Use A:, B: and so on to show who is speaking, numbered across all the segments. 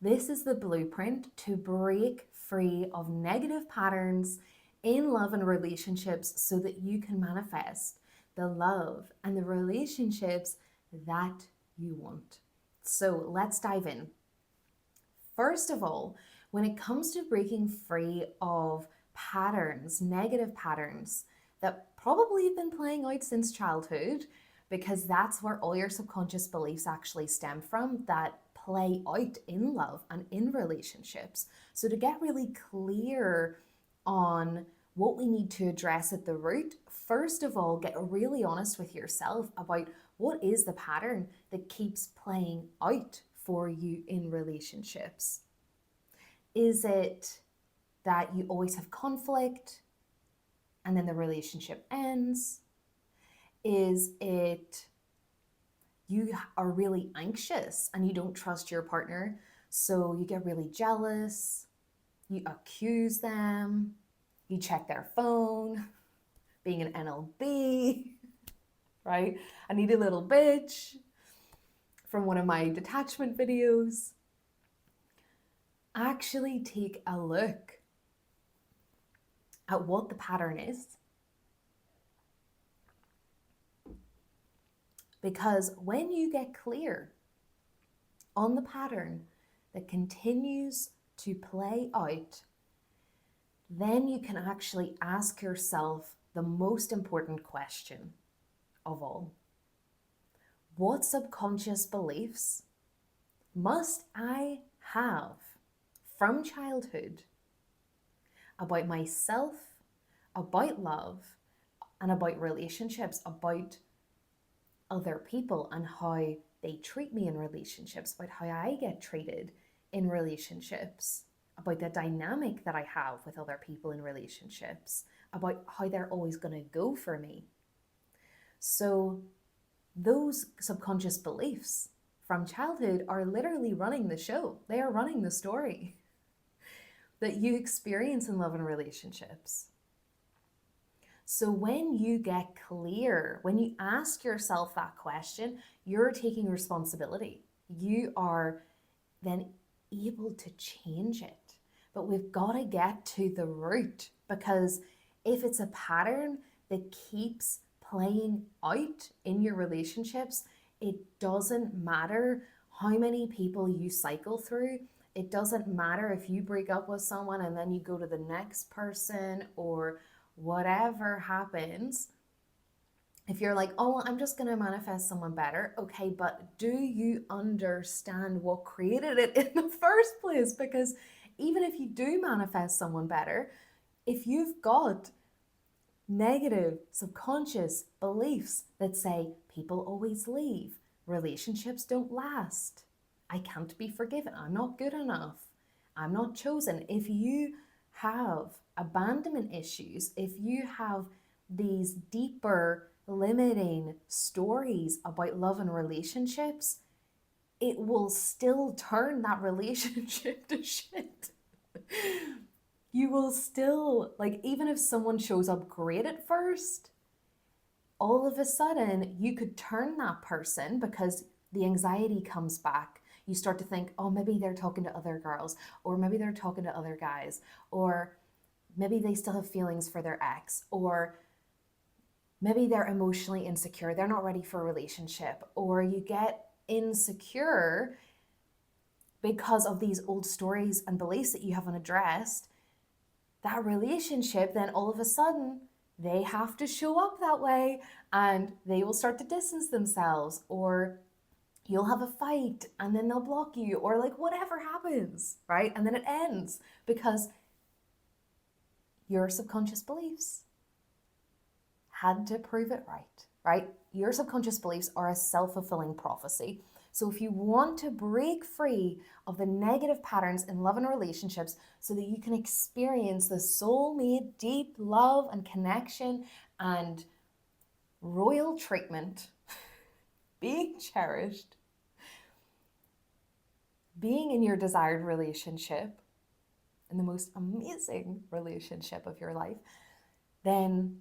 A: This is the blueprint to break free of negative patterns in love and relationships so that you can manifest the love and the relationships that you want. So let's dive in. First of all, when it comes to breaking free of patterns, negative patterns that probably have been playing out since childhood, because that's where all your subconscious beliefs actually stem from that play out in love and in relationships. So, to get really clear on what we need to address at the root, first of all, get really honest with yourself about what is the pattern that keeps playing out for you in relationships. Is it that you always have conflict and then the relationship ends? Is it you are really anxious and you don't trust your partner, so you get really jealous, you accuse them, you check their phone, being an NLB, right? I need a little bitch from one of my detachment videos. Actually take a look at what the pattern is. Because when you get clear on the pattern that continues to play out, then you can actually ask yourself the most important question of all. What subconscious beliefs must I have from childhood about myself, about love, and about relationships, about other people and how they treat me in relationships, about how I get treated in relationships, about the dynamic that I have with other people in relationships, about how they're always going to go for me. So those subconscious beliefs from childhood are literally running the show. They are running the story that you experience in love and relationships. So when you get clear, when you ask yourself that question, you're taking responsibility. You are then able to change it. But we've got to get to the root, because if it's a pattern that keeps playing out in your relationships, it doesn't matter how many people you cycle through. It doesn't matter if you break up with someone and then you go to the next person, or whatever happens. If you're like, oh, well, I'm just going to manifest someone better. Okay, but do you understand what created it in the first place? Because even if you do manifest someone better, if you've got negative subconscious beliefs that say people always leave, relationships don't last, I can't be forgiven, I'm not good enough, I'm not chosen. If you have abandonment issues, if you have these deeper limiting stories about love and relationships, it will still turn that relationship to shit. You will still, like, even if someone shows up great at first, all of a sudden you could turn that person because the anxiety comes back. You start to think, oh, maybe they're talking to other girls, or maybe they're talking to other guys, or maybe they still have feelings for their ex, or maybe they're emotionally insecure, they're not ready for a relationship, or you get insecure because of these old stories and beliefs that you haven't addressed. That relationship, then all of a sudden, they have to show up that way and they will start to distance themselves, or you'll have a fight and then they'll block you, or like whatever happens, right? And then it ends because your subconscious beliefs had to prove it right, right? Your subconscious beliefs are a self-fulfilling prophecy. So if you want to break free of the negative patterns in love and relationships so that you can experience the soulmate deep love and connection and royal treatment, being cherished, being in your desired relationship, in the most amazing relationship of your life, then,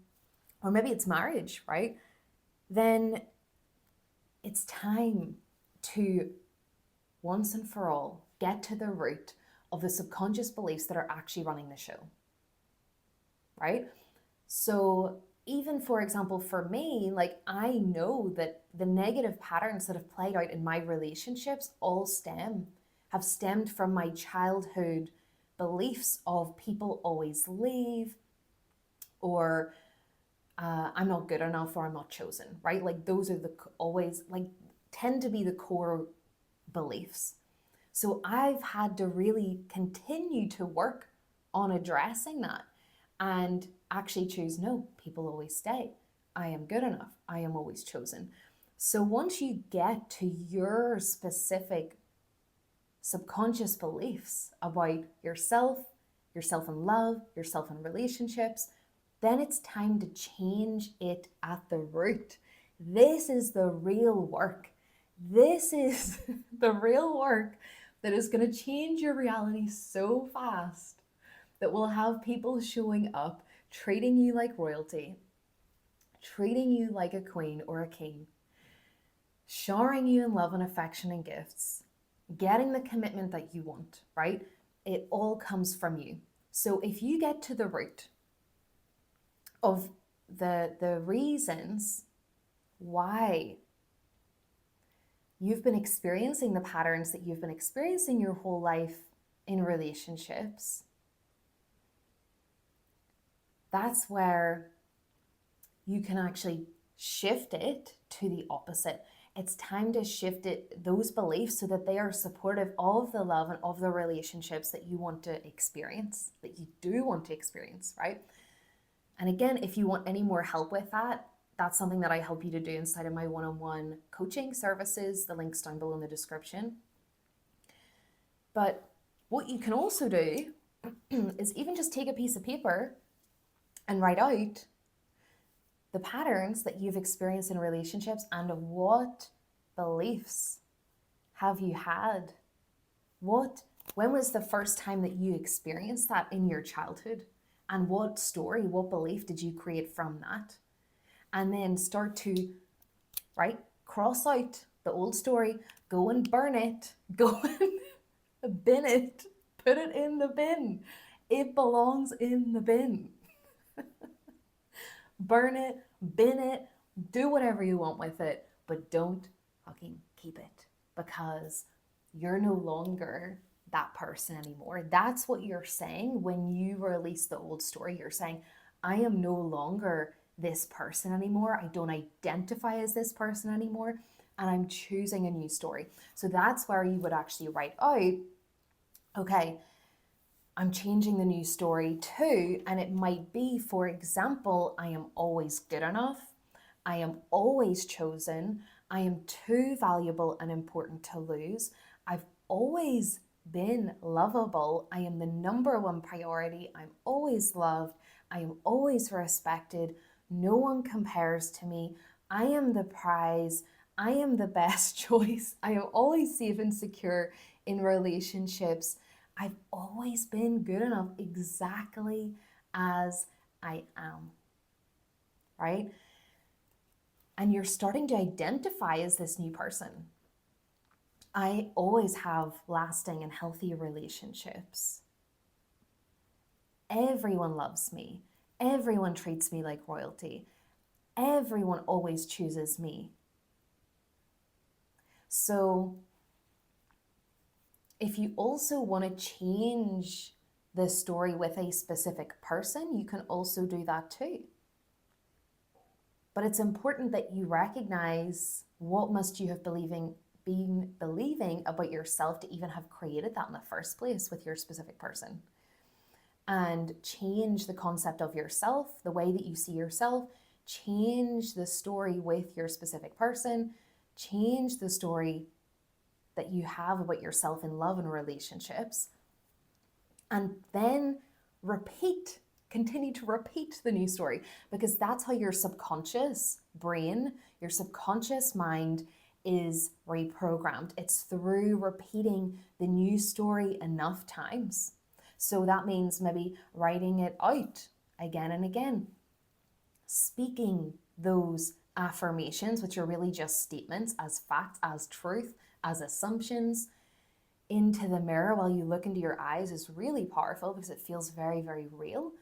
A: or maybe it's marriage, right? Then it's time to once and for all get to the root of the subconscious beliefs that are actually running the show, right? So even, for example, for me, like, I know that the negative patterns that have played out in my relationships all have stemmed from my childhood beliefs of people always leave, or I'm not good enough, or I'm not chosen, right? Like, those are the always, like, tend to be the core beliefs. So I've had to really continue to work on addressing that and actually choose, no, people always stay. I am good enough. I am always chosen. So once you get to your specific subconscious beliefs about yourself in love, yourself in relationships, then it's time to change it at the root. This is the real work. This is the real work that is going to change your reality so fast that will have people showing up, treating you like royalty, treating you like a queen or a king, showering you in love and affection and gifts, getting the commitment that you want, right? It all comes from you. So if you get to the root of the reasons why you've been experiencing the patterns that you've been experiencing your whole life in relationships, that's where you can actually shift it to the opposite. It's time to shift it, those beliefs, so that they are supportive of the love and of the relationships that you want to experience, that you do want to experience, right? And again, if you want any more help with that, that's something that I help you to do inside of my one-on-one coaching services. The link's down below in the description. But what you can also do is even just take a piece of paper and write out the patterns that you've experienced in relationships and what beliefs have you had? When was the first time that you experienced that in your childhood? And what story, what belief did you create from that? And then start to, right, cross out the old story, go and burn it, go and bin it, put it in the bin. It belongs in the bin. Burn it, bin it, do whatever you want with it, but don't fucking keep it, because you're no longer that person anymore. That's what you're saying when you release the old story. You're saying, I am no longer this person anymore. I don't identify as this person anymore, and I'm choosing a new story. So that's where you would actually write out, okay, I'm changing the new story too, and it might be, for example, I am always good enough, I am always chosen, I am too valuable and important to lose, I've always been lovable, I am the number one priority, I'm always loved, I am always respected, no one compares to me, I am the prize, I am the best choice, I am always safe and secure in relationships, I've always been good enough exactly as I am, right? And you're starting to identify as this new person. I always have lasting and healthy relationships. Everyone loves me. Everyone treats me like royalty. Everyone always chooses me. So if you also want to change the story with a specific person, you can also do that too. But it's important that you recognize what must you have been believing about yourself to even have created that in the first place with your specific person. And change the concept of yourself, the way that you see yourself, change the story with your specific person, change the story that you have about yourself in love and relationships, and then continue to repeat the new story, because that's how your subconscious brain, your subconscious mind is reprogrammed. It's through repeating the new story enough times. So that means maybe writing it out again and again, speaking those affirmations, which are really just statements, as facts, as truth, as assumptions, into the mirror while you look into your eyes is really powerful because it feels very, very real.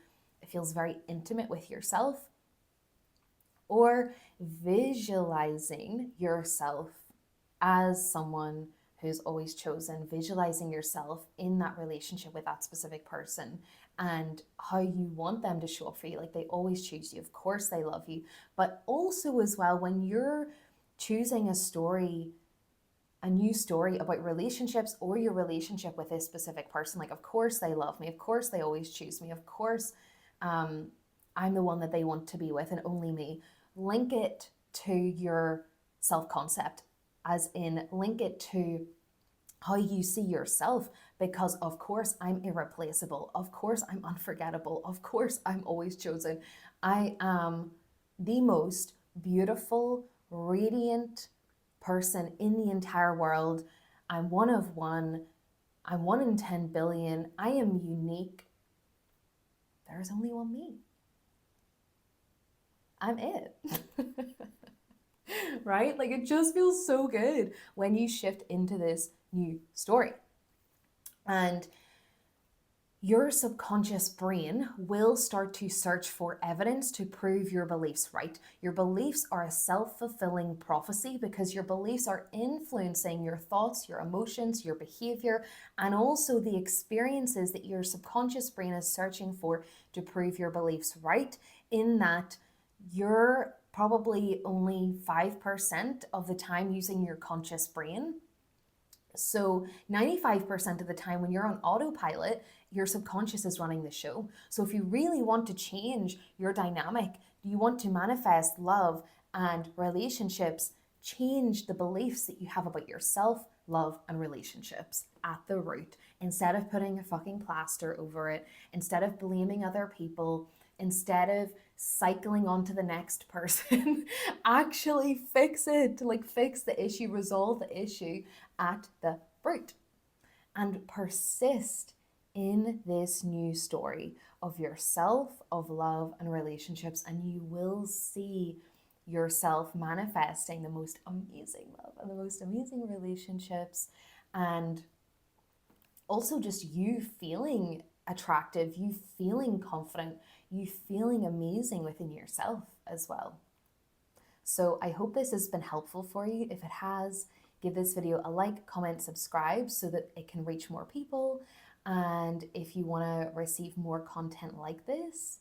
A: It feels very intimate with yourself. Or visualizing yourself as someone who's always chosen, visualizing yourself in that relationship with that specific person and how you want them to show up for you. Like, they always choose you. Of course, they love you. But also, as well, when you're choosing a new story about relationships or your relationship with this specific person, like, of course, they love me. Of course, they always choose me. Of course, I'm the one that they want to be with and only me. Link it to your self concept, as in, link it to how you see yourself, because of course I'm irreplaceable. Of course I'm unforgettable. Of course I'm always chosen. I am the most beautiful, radiant person in the entire world. I'm one of one. I'm 1 in 10 billion. I am unique. There's only one me. I'm it. Right? Like, it just feels so good when you shift into this new story. And your subconscious brain will start to search for evidence to prove your beliefs right. Your beliefs are a self-fulfilling prophecy because your beliefs are influencing your thoughts, your emotions, your behavior, and also the experiences that your subconscious brain is searching for to prove your beliefs right, in that you're probably only 5% of the time using your conscious brain. So 95% of the time when you're on autopilot, your subconscious is running the show. So if you really want to change your dynamic, you want to manifest love and relationships, change the beliefs that you have about yourself, love, and relationships at the root. Instead of putting a fucking plaster over it, instead of blaming other people, instead of cycling on to the next person, actually fix it. Like, fix the issue, resolve the issue at the root, and persist in this new story of yourself, of love and relationships, and you will see yourself manifesting the most amazing love and the most amazing relationships, and also just you feeling attractive, you feeling confident, you feeling amazing within yourself as well. So I hope this has been helpful for you. If it has, give this video a like, comment, subscribe so that it can reach more people. And if you want to receive more content like this,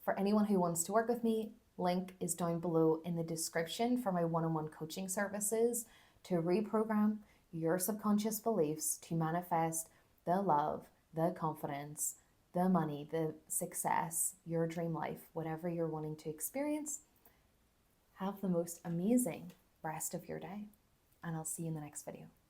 A: for anyone who wants to work with me, link is down below in the description for my one-on-one coaching services to reprogram your subconscious beliefs to manifest the love, the confidence, the money, the success, your dream life, whatever you're wanting to experience. Have the most amazing rest of your day, and I'll see you in the next video.